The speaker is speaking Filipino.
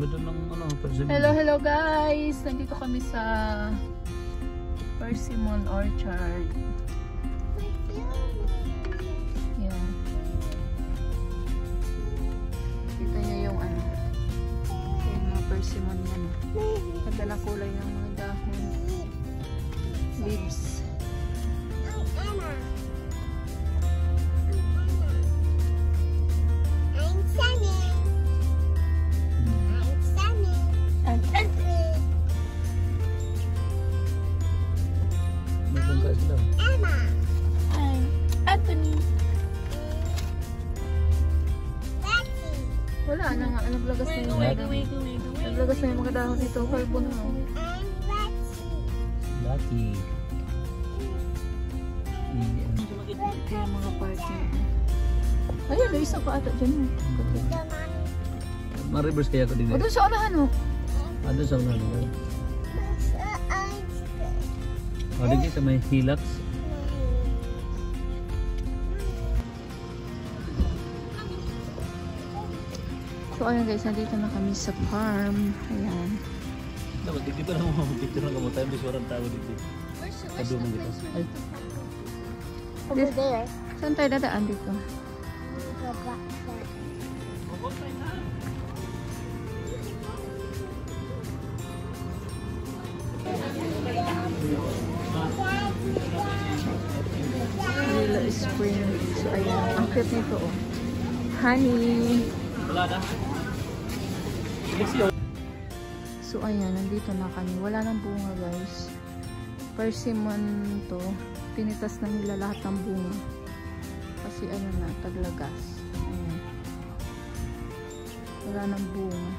mo doon ng ano, persimmon. Hello guys! Nandito kami sa Persimmon Orchard. Yan. Kita niyo yung ano, yung mga persimmon yan. Ganda na kulay ng mga dahon. Leaves. Wala na nga, naglagas na yung mga dahon. Naglagas na yung mga dahon dito. Carbon na. Lucky. Ito yung mga party. Ayun, may isa pa ata dyan. Ma-reverse kaya ko din. O doon sa unahan o. Doon sa unahan o. O, dito sa may hilux. So ayun guys, nandito na kami sa farm. Ayan. Dapat dito pa lang mga picture ng kamutay. May suwarang tao dito. Kadumang dito. Ay. Over there. Saan tayo dadaan dito? Lila Spring. So ayan. Ang cute nito oh. Honey. Wala na. So ayan, nandito na kami. Wala nang bunga guys. Persimmon to. Pinitas na nila lahat ng bunga. Kasi ano na, taglagas. Ayan. Wala nang bunga.